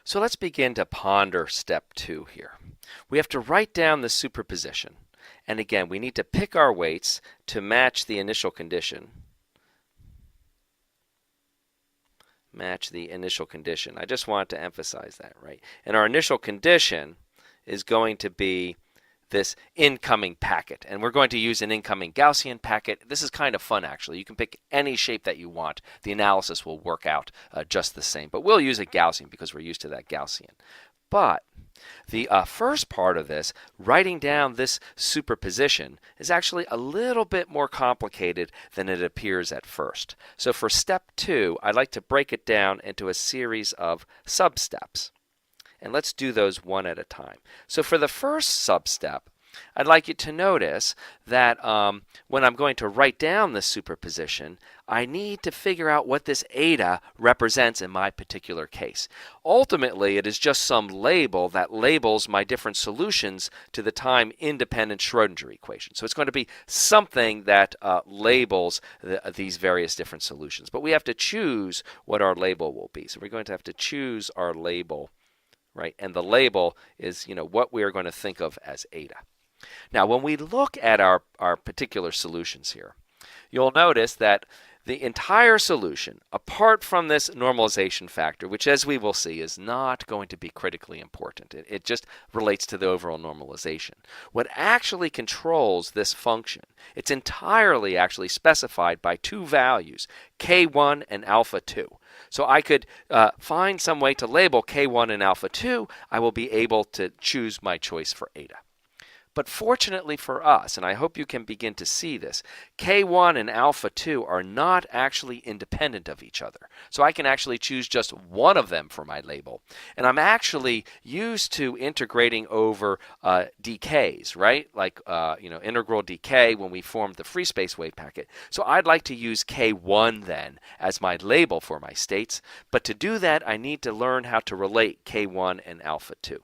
So let's begin to ponder step 2 here. We have to write down the superposition. And again, we need to pick our weights to match the initial condition. Match the initial condition. I just want to emphasize that, right? And our initial condition is going to be this incoming packet. And we're going to use an incoming Gaussian packet. This is kind of fun, actually. You can pick any shape that you want. The analysis will work out just the same. But we'll use a Gaussian because we're used to that Gaussian. But the first part of this, writing down this superposition, is actually a little bit more complicated than it appears at first. So for step 2, I'd like to break it down into a series of sub-steps. And let's do those one at a time. So for the first sub-step, I'd like you to notice that when I'm going to write down this superposition, I need to figure out what this eta represents in my particular case. Ultimately, it is just some label that labels my different solutions to the time-independent Schrodinger equation. So it's going to be something that labels these various different solutions. But we have to choose what our label will be. So we're going to have to choose our label, right? And the label is, what we are going to think of as eta. Now, when we look at our particular solutions here, you'll notice that the entire solution, apart from this normalization factor, which as we will see is not going to be critically important. It just relates to the overall normalization. What actually controls this function, it's entirely actually specified by two values, k1 and alpha 2. So I could find some way to label k1 and alpha 2. I will be able to choose my choice for eta. But fortunately for us, and I hope you can begin to see this, K1 and alpha 2 are not actually independent of each other. So I can actually choose just one of them for my label. And I'm actually used to integrating over decays, right? Like, integral decay when we formed the free space wave packet. So I'd like to use K1 then as my label for my states. But to do that, I need to learn how to relate K1 and alpha 2.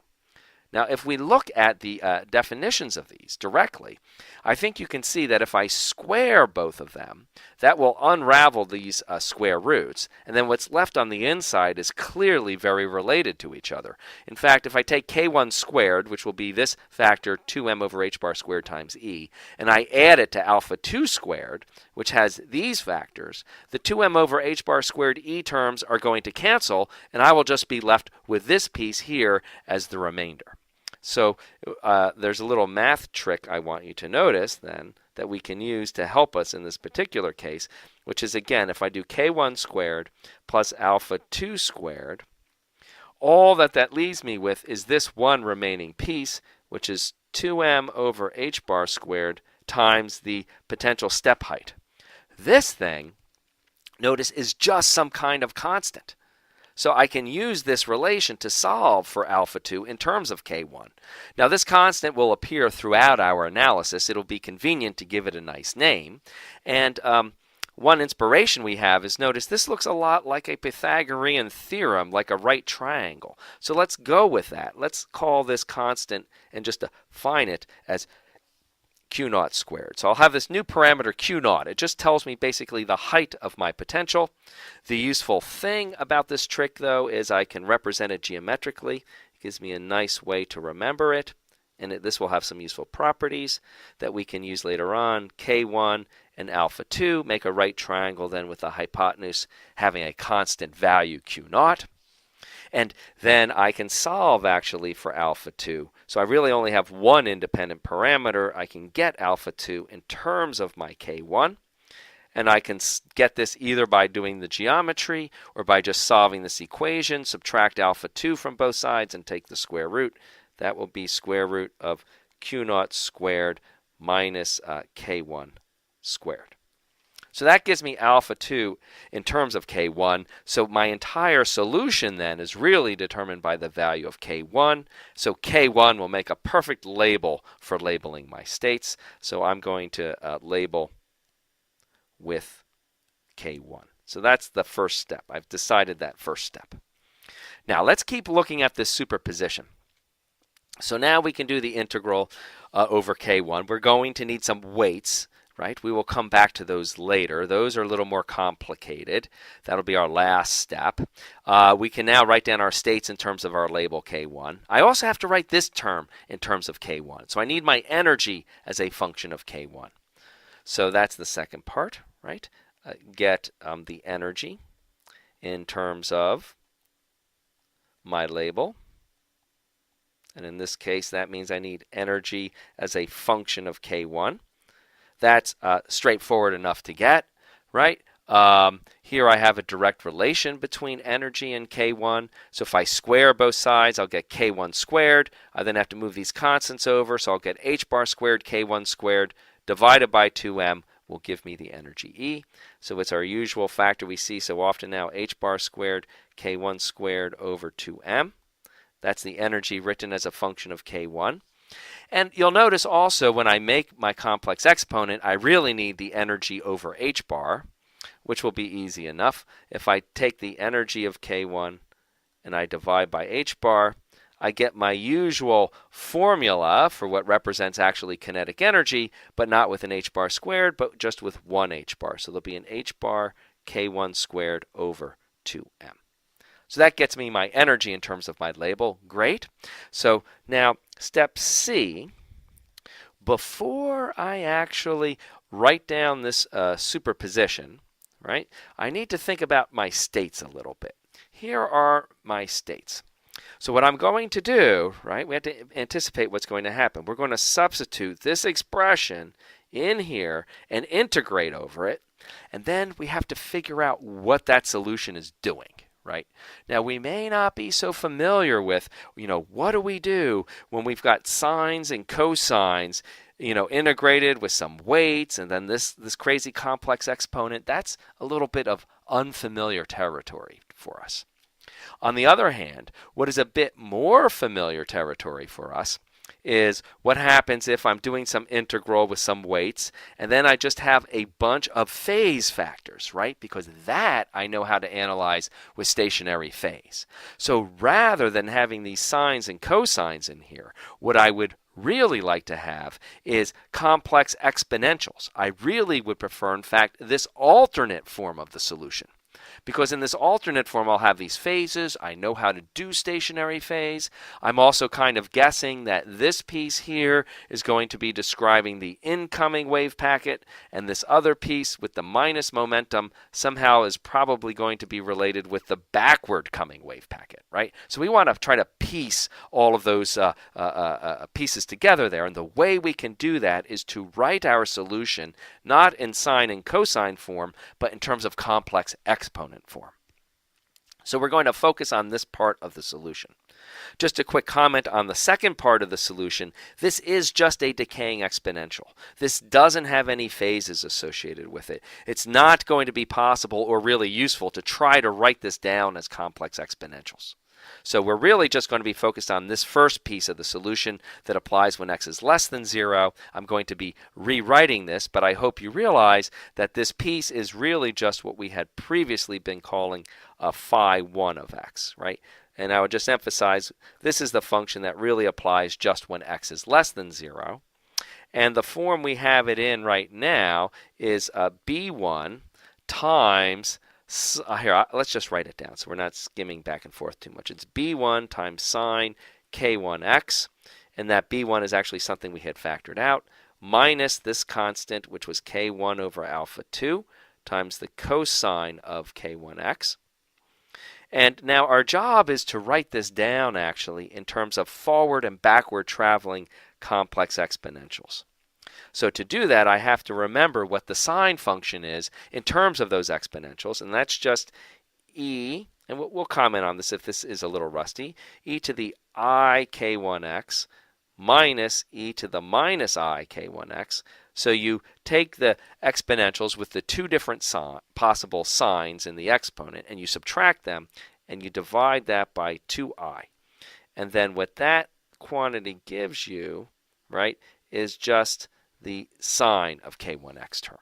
Now, if we look at the definitions of these directly, I think you can see that if I square both of them, that will unravel these square roots, and then what's left on the inside is clearly very related to each other. In fact, if I take k1 squared, which will be this factor 2m over h bar squared times e, and I add it to alpha 2 squared, which has these factors, the 2m over h bar squared e terms are going to cancel, and I will just be left with this piece here as the remainder. So there's a little math trick I want you to notice then that we can use to help us in this particular case, which is, again, if I do k1 squared plus alpha 2 squared, all that leaves me with is this one remaining piece, which is 2m over h bar squared times the potential step height. This thing, notice, is just some kind of constant. So I can use this relation to solve for alpha 2 in terms of k1. Now this constant will appear throughout our analysis. It'll be convenient to give it a nice name. And one inspiration we have is, notice this looks a lot like a Pythagorean theorem, like a right triangle. So let's go with that. Let's call this constant and just define it as q0 squared. So I'll have this new parameter q0. It just tells me basically the height of my potential. The useful thing about this trick, though, is I can represent it geometrically. It gives me a nice way to remember it. And this will have some useful properties that we can use later on. K1 and alpha 2 make a right triangle then with the hypotenuse having a constant value q0. And then I can solve actually for alpha 2. So I really only have one independent parameter. I can get alpha 2 in terms of my k1. And I can get this either by doing the geometry or by just solving this equation. Subtract alpha 2 from both sides and take the square root. That will be square root of q0 squared minus k1 squared. So that gives me alpha 2 in terms of k1. So my entire solution then is really determined by the value of k1. So k1 will make a perfect label for labeling my states. So I'm going to label with k1. So that's the first step. I've decided that first step. Now let's keep looking at this superposition. So now we can do the integral over k1. We're going to need some weights. right? We will come back to those later. Those are a little more complicated. That'll be our last step. We can now write down our states in terms of our label K1. I also have to write this term in terms of K1. So I need my energy as a function of K1. So that's the second part, right? Get the energy in terms of my label. And in this case, that means I need energy as a function of K1. That's straightforward enough to get, right? Here I have a direct relation between energy and K1. So if I square both sides, I'll get K1 squared. I then have to move these constants over, so I'll get h bar squared K1 squared divided by 2m will give me the energy E. So it's our usual factor we see so often now, h bar squared K1 squared over 2m. That's the energy written as a function of K1. And you'll notice also when I make my complex exponent, I really need the energy over h bar, which will be easy enough. If I take the energy of K1 and I divide by h bar, I get my usual formula for what represents actually kinetic energy, but not with an h bar squared, but just with one h bar. So there'll be an h bar K1 squared over 2m. So that gets me my energy in terms of my label. Great. So now step C, before I actually write down this superposition, right, I need to think about my states a little bit. Here are my states. So what I'm going to do, right, we have to anticipate what's going to happen. We're going to substitute this expression in here and integrate over it, and then we have to figure out what that solution is doing. Right? Now, we may not be so familiar with, what do we do when we've got sines and cosines, integrated with some weights and then this crazy complex exponent. That's a little bit of unfamiliar territory for us. On the other hand, what is a bit more familiar territory for us is what happens if I'm doing some integral with some weights and then I just have a bunch of phase factors, right? Because that I know how to analyze with stationary phase. So rather than having these sines and cosines in here, what I would really like to have is complex exponentials. I really would prefer, in fact, this alternate form of the solution. Because in this alternate form, I'll have these phases. I know how to do stationary phase. I'm also kind of guessing that this piece here is going to be describing the incoming wave packet, and this other piece with the minus momentum somehow is probably going to be related with the backward coming wave packet, right? So we want to try to piece all of those pieces together there, and the way we can do that is to write our solution not in sine and cosine form, but in terms of complex exponent form. So we're going to focus on this part of the solution. Just a quick comment on the second part of the solution. This is just a decaying exponential. This doesn't have any phases associated with it. It's not going to be possible or really useful to try to write this down as complex exponentials. So we're really just going to be focused on this first piece of the solution that applies when x is less than 0. I'm going to be rewriting this, but I hope you realize that this piece is really just what we had previously been calling phi 1 of x, right? And I would just emphasize this is the function that really applies just when x is less than 0. And the form we have it in right now is b1 times here, let's just write it down so we're not skimming back and forth too much. It's b1 times sine k1x, and that b1 is actually something we had factored out, minus this constant, which was k1 over alpha 2, times the cosine of k1x. And now our job is to write this down actually in terms of forward and backward traveling complex exponentials. So to do that, I have to remember what the sine function is in terms of those exponentials, and that's just e, and we'll comment on this if this is a little rusty, e to the I k1x minus e to the minus I k1x. So you take the exponentials with the two different possible signs in the exponent, and you subtract them, and you divide that by 2i. And then what that quantity gives you, right, is just the sine of k1x term.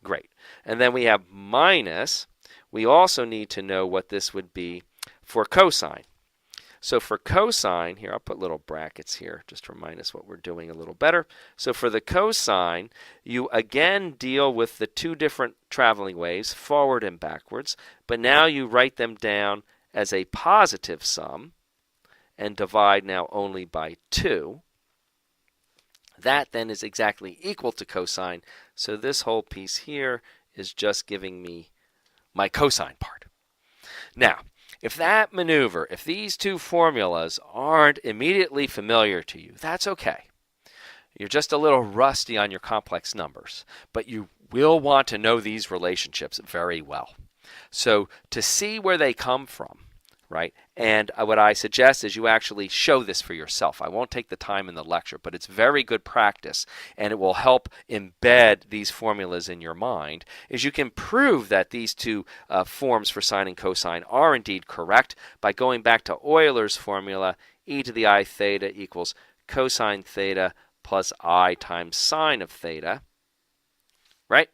Great. And then we have minus. We also need to know what this would be for cosine. So for cosine, here I'll put little brackets here just to remind us what we're doing a little better. So for the cosine, you again deal with the two different traveling waves, forward and backwards, but now you write them down as a positive sum and divide now only by 2. That then is exactly equal to cosine, so this whole piece here is just giving me my cosine part. Now, if that maneuver, if these two formulas aren't immediately familiar to you, that's okay. You're just a little rusty on your complex numbers, but you will want to know these relationships very well. So to see where they come from, right? And what I suggest is you actually show this for yourself. I won't take the time in the lecture, but it's very good practice, and it will help embed these formulas in your mind, is you can prove that these two forms for sine and cosine are indeed correct by going back to Euler's formula, e to the I theta equals cosine theta plus I times sine of theta, right?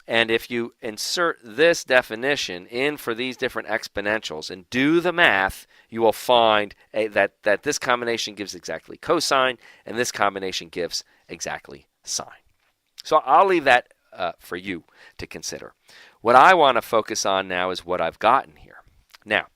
And if you insert this definition in for these different exponentials and do the math, you will find that this combination gives exactly cosine, and this combination gives exactly sine. So I'll leave that for you to consider. What I want to focus on now is what I've gotten here. Now,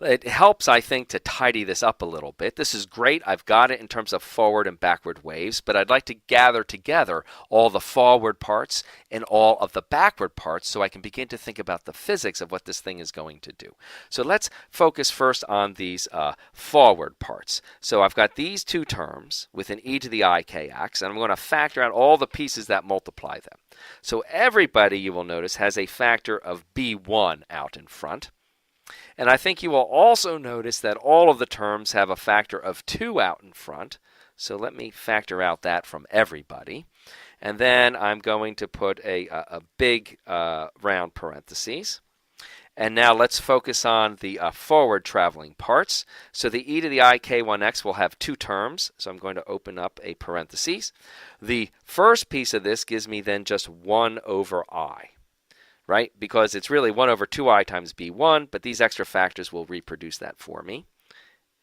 it helps, I think, to tidy this up a little bit. This is great. I've got it in terms of forward and backward waves, but I'd like to gather together all the forward parts and all of the backward parts so I can begin to think about the physics of what this thing is going to do. So let's focus first on these forward parts. So I've got these two terms with an e to the I kx, and I'm going to factor out all the pieces that multiply them. So everybody, you will notice, has a factor of b1 out in front. And I think you will also notice that all of the terms have a factor of 2 out in front. So let me factor out that from everybody. And then I'm going to put a big round parentheses. And now let's focus on the forward traveling parts. So the e to the I k1x will have 2 terms. So I'm going to open up a parentheses. The first piece of this gives me then just 1 over I. Right? Because it's really 1 over 2i times b1, but these extra factors will reproduce that for me.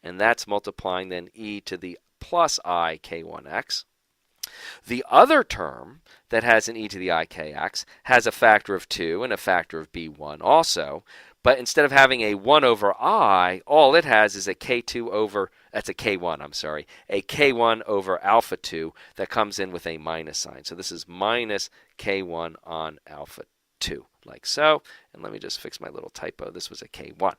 And that's multiplying then e to the plus I k1x. The other term that has an e to the I kx has a factor of 2 and a factor of b1 also, but instead of having a 1 over I, all it has is a k2 over, that's a k1, I'm sorry, a k1 over alpha 2 that comes in with a minus sign. So this is minus k1 on alpha 2, like so. And let me just fix my little typo. This was a k1.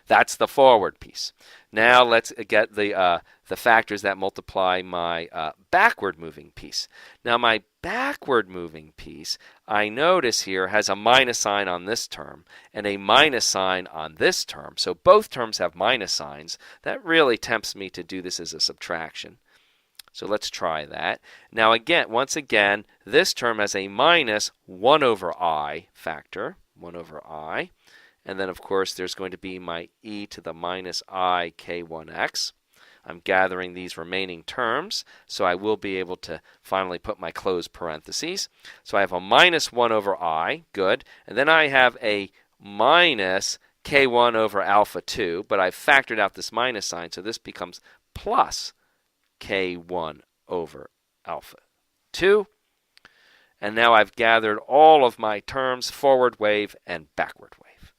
That's the forward piece. Now let's get the factors that multiply my backward moving piece. Now my backward moving piece, I notice here, has a minus sign on this term and a minus sign on this term. So both terms have minus signs. That really tempts me to do this as a subtraction. So let's try that. Now again, once again, this term has a minus 1 over I factor, 1 over I. And then, of course, there's going to be my e to the minus I k1x. I'm gathering these remaining terms, so I will be able to finally put my closed parentheses. So I have a minus 1 over I, good. And then I have a minus k1 over alpha 2, but I've factored out this minus sign, so this becomes plus k1 over alpha 2. And now I've gathered all of my terms, forward wave and backward wave.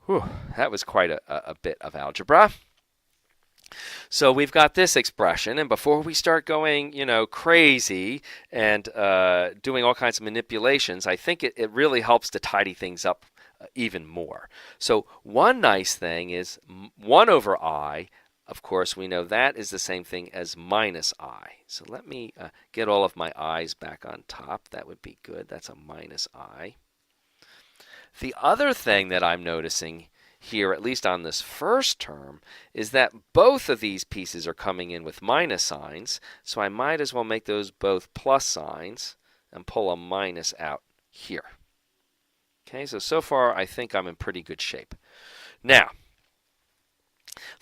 Whew, that was quite a bit of algebra. So we've got this expression, and before we start going, crazy and doing all kinds of manipulations, I think it really helps to tidy things up even more. So one nice thing is 1 over I. Of course, we know that is the same thing as minus I. So let me get all of my i's back on top. That would be good. That's a minus I. The other thing that I'm noticing here, at least on this first term, is that both of these pieces are coming in with minus signs. So I might as well make those both plus signs and pull a minus out here. Okay, so far I think I'm in pretty good shape. Now,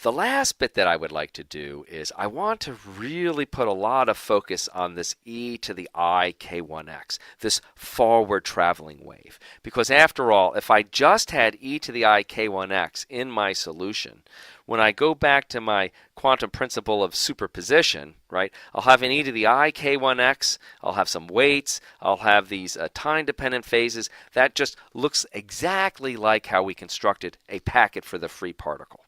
The last bit that I would like to do is I want to really put a lot of focus on this e to the I k1x, this forward traveling wave. Because after all, if I just had e to the I k1x in my solution, when I go back to my quantum principle of superposition, right, I'll have an e to the I k1x, I'll have some weights, I'll have these time-dependent phases. That just looks exactly like how we constructed a packet for the free particle.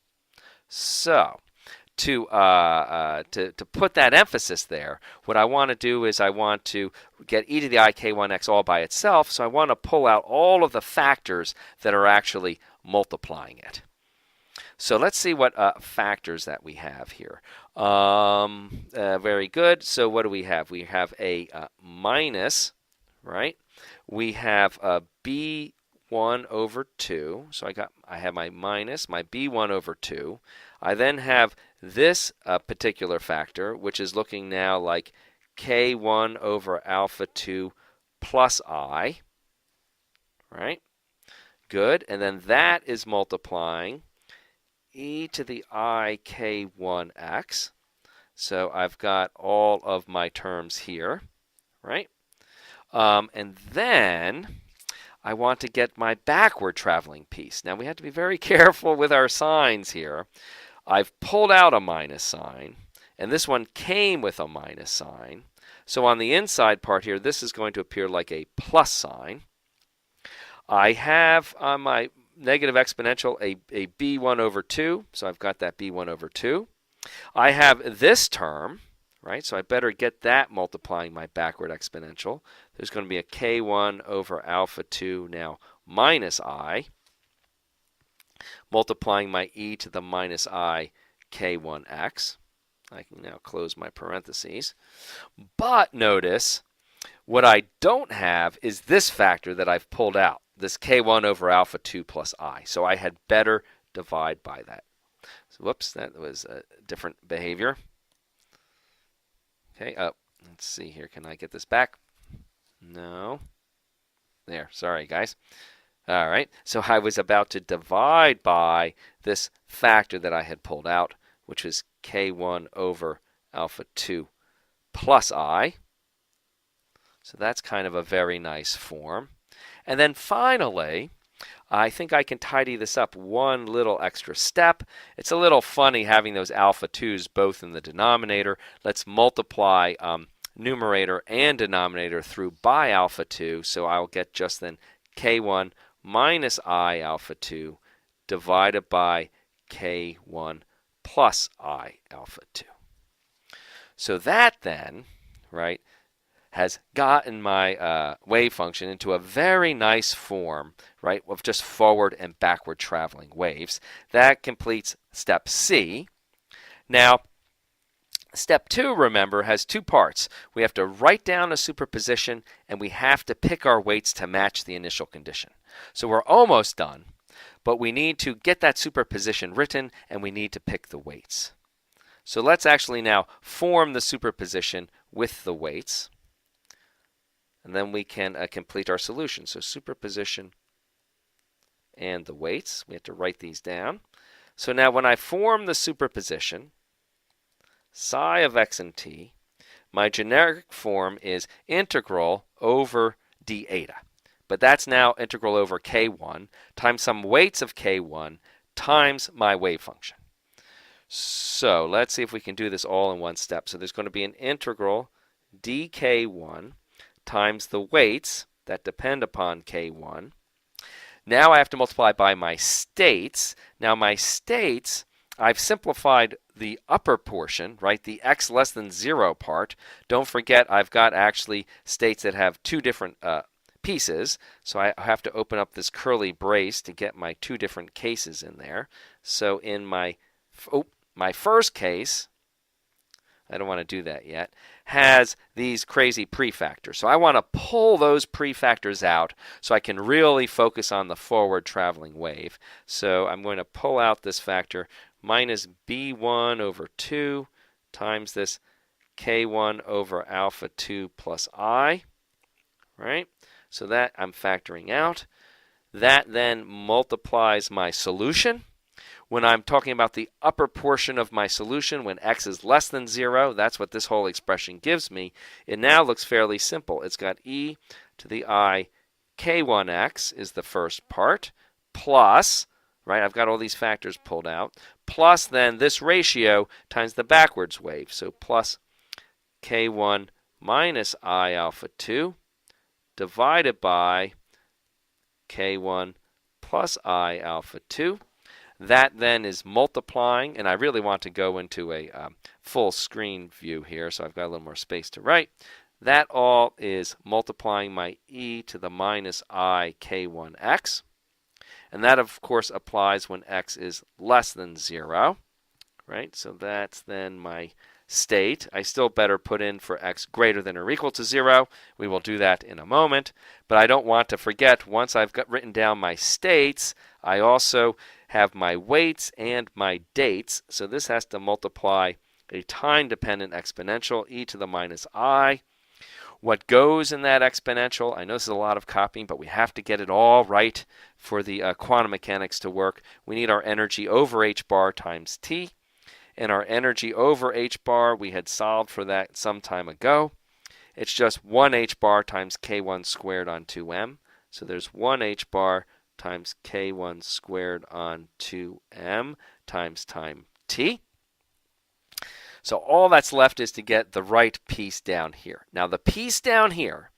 So, to put that emphasis there, what I want to do is I want to get e to the I k1x all by itself, so I want to pull out all of the factors that are actually multiplying it. So let's see what factors that we have here. Very good. So what do we have? We have a minus, right? We have a b1 over 2. So I have my minus, my b1 over 2. I then have this particular factor, which is looking now like k1 over alpha 2 plus I, right? Good. And then that is multiplying e to the I k1x. So I've got all of my terms here, right? And then I want to get my backward traveling piece. Now we have to be very careful with our signs here. I've pulled out a minus sign, and this one came with a minus sign. So on the inside part here, this is going to appear like a plus sign. I have on my negative exponential a b1 over 2, so I've got that b1 over 2. I have this term, right, so I better get that multiplying my backward exponential. There's going to be a k1 over alpha 2 now minus I, multiplying my e to the minus I k1x. I can now close my parentheses. But notice, what I don't have is this factor that I've pulled out, this k1 over alpha 2 plus I. So I had better divide by that. So whoops, that was a different behavior. Okay, let's see here. Can I get this back? No. There, sorry guys. All right, so I was about to divide by this factor that I had pulled out, which was k1 over alpha 2 plus I. So that's kind of a very nice form. And then finally, I think I can tidy this up one little extra step. It's a little funny having those alpha 2's both in the denominator. Let's multiply numerator and denominator through by alpha 2. So I'll get just then k1 minus I alpha 2 divided by k1 plus I alpha 2. So that then, right, has gotten my wave function into a very nice form, right, of just forward and backward traveling waves. That completes step C. Now, step 2, remember, has two parts. We have to write down a superposition, and we have to pick our weights to match the initial condition. So we're almost done, but we need to get that superposition written, and we need to pick the weights. So let's actually now form the superposition with the weights. And then we can complete our solution. So superposition and the weights. We have to write these down. So now when I form the superposition, psi of x and t, my generic form is integral over d eta. But that's now integral over k1 times some weights of k1 times my wave function. So let's see if we can do this all in one step. So there's going to be an integral dk1 times the weights that depend upon k1. Now I have to multiply by my states. Now my states, I've simplified the upper portion, right, the x less than 0 part. Don't forget I've got actually states that have two different pieces, so I have to open up this curly brace to get my two different cases in there. So in my first case, I don't want to do that yet, has these crazy prefactors. So I want to pull those prefactors out so I can really focus on the forward traveling wave. So I'm going to pull out this factor minus b1 over 2 times this k1 over alpha 2 plus I, right? So that I'm factoring out. That then multiplies my solution, when I'm talking about the upper portion of my solution, when x is less than 0, that's what this whole expression gives me. It now looks fairly simple. It's got e to the I k1x is the first part, plus, right, I've got all these factors pulled out, plus then this ratio times the backwards wave. So plus k1 minus I alpha 2 divided by k1 plus I alpha 2. That then is multiplying, and I really want to go into a full screen view here, so I've got a little more space to write. That all is multiplying my e to the minus I k1x. And that, of course, applies when x is less than 0, right? So that's then my state. I still better put in for x greater than or equal to 0. We will do that in a moment. But I don't want to forget, once I've got written down my states, I also have my weights and my dates. So this has to multiply a time-dependent exponential, e to the minus I. What goes in that exponential, I know this is a lot of copying, but we have to get it all right for the quantum mechanics to work. We need our energy over h bar times t. And our energy over h bar, we had solved for that some time ago. It's just 1 h bar times k1 squared on 2m. So there's 1 h bar times k1 squared on 2m times time t. So all that's left is to get the right piece down here. Now the piece down here,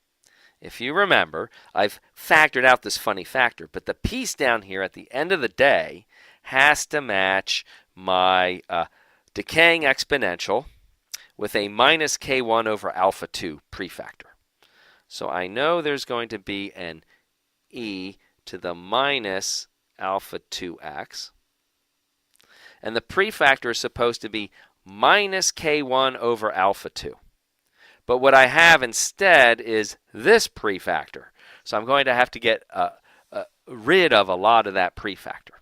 if you remember, I've factored out this funny factor, but the piece down here at the end of the day has to match my decaying exponential with a minus k1 over alpha 2 prefactor. So I know there's going to be an e to the minus alpha 2x. And the prefactor is supposed to be minus k1 over alpha 2. But what I have instead is this prefactor. So I'm going to have to get rid of a lot of that prefactor.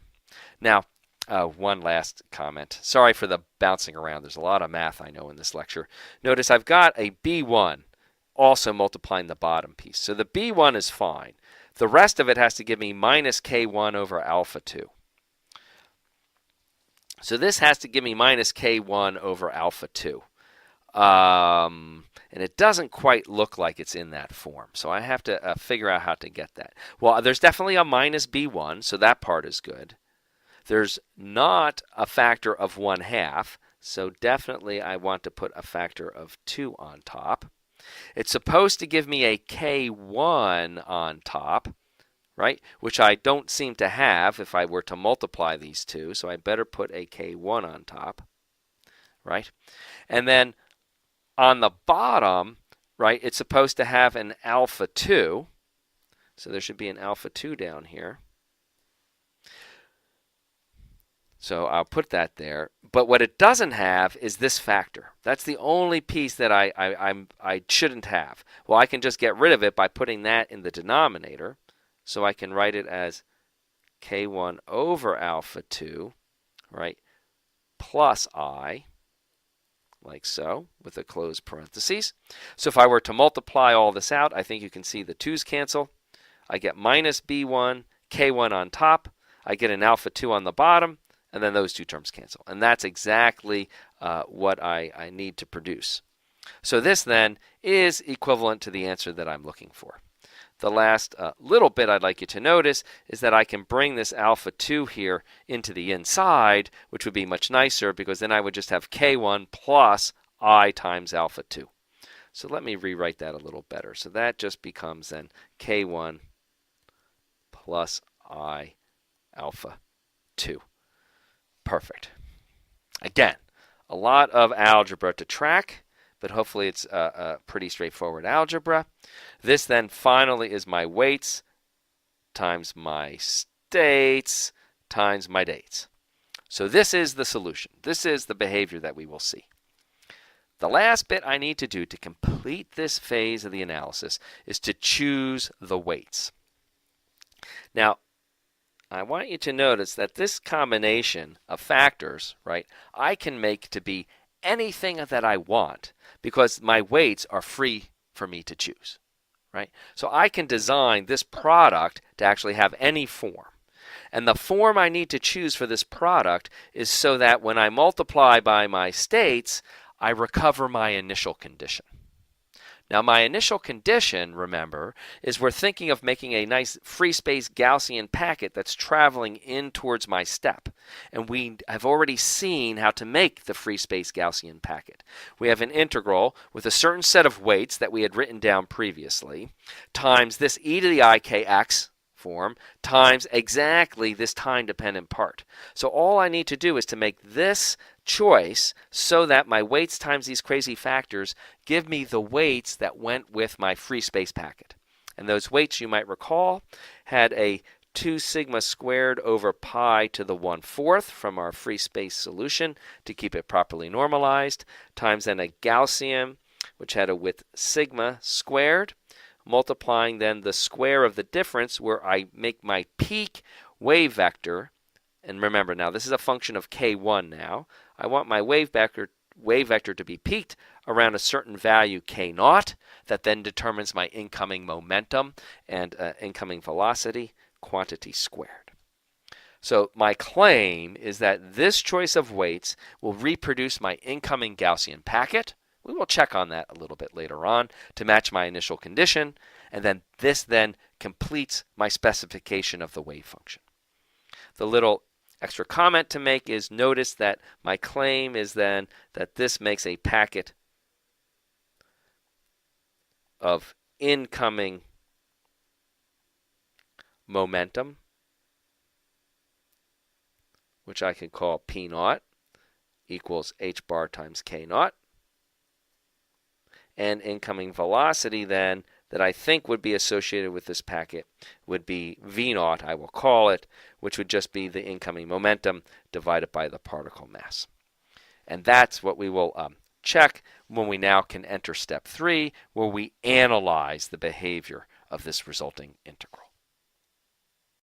Now, one last comment. Sorry for the bouncing around. There's a lot of math I know in this lecture. Notice I've got a b1 also multiplying the bottom piece. So the b1 is fine. The rest of it has to give me minus k1 over alpha 2. So this has to give me minus k1 over alpha 2. And it doesn't quite look like it's in that form. So I have to figure out how to get that. Well, there's definitely a minus b1, so that part is good. There's not a factor of 1/2, so definitely I want to put a factor of 2 on top. It's supposed to give me a k1 on top, right? Which I don't seem to have if I were to multiply these two, so I better put a k1 on top, right? And then on the bottom, right, it's supposed to have an alpha 2, so there should be an alpha 2 down here. So I'll put that there. But what it doesn't have is this factor. That's the only piece that I shouldn't have. Well, I can just get rid of it by putting that in the denominator. So I can write it as k1 over alpha 2, right, plus I, like so, with a closed parentheses. So if I were to multiply all this out, I think you can see the 2's cancel. I get minus b1, k1 on top. I get an alpha 2 on the bottom. And then those two terms cancel. And that's exactly what I need to produce. So this then is equivalent to the answer that I'm looking for. The last little bit I'd like you to notice is that I can bring this alpha 2 here into the inside, which would be much nicer because then I would just have k1 plus I times alpha 2. So let me rewrite that a little better. So that just becomes then k1 plus I alpha 2. Perfect. Again, a lot of algebra to track, but hopefully it's a pretty straightforward algebra. This then finally is my weights times my states times my dates. So this is the solution. This is the behavior that we will see. The last bit I need to do to complete this phase of the analysis is to choose the weights. Now, I want you to notice that this combination of factors, right, I can make to be anything that I want because my weights are free for me to choose, right? So I can design this product to actually have any form. And the form I need to choose for this product is so that when I multiply by my states, I recover my initial condition. Now, my initial condition, remember, is we're thinking of making a nice free space Gaussian packet that's traveling in towards my step. And we have already seen how to make the free space Gaussian packet. We have an integral with a certain set of weights that we had written down previously, times this e to the ikx form, times exactly this time-dependent part. So all I need to do is to make this choice so that my weights times these crazy factors give me the weights that went with my free space packet. And those weights, you might recall, had a 2 sigma squared over pi to the 1/4 from our free space solution to keep it properly normalized, times then a Gaussian, which had a width sigma squared, multiplying then the square of the difference where I make my peak wave vector. And remember, now this is a function of k1 now. I want my wave vector to be peaked around a certain value k0 that then determines my incoming momentum and incoming velocity, quantity squared. So my claim is that this choice of weights will reproduce my incoming Gaussian packet. We will check on that a little bit later on to match my initial condition, and then this then completes my specification of the wave function. The little extra comment to make is notice that my claim is then that this makes a packet of incoming momentum, which I can call P0 equals h bar times k0. And incoming velocity then that I think would be associated with this packet would be V0, I will call it, which would just be the incoming momentum divided by the particle mass. And that's what we will check when we now can enter step 3, where we analyze the behavior of this resulting integral.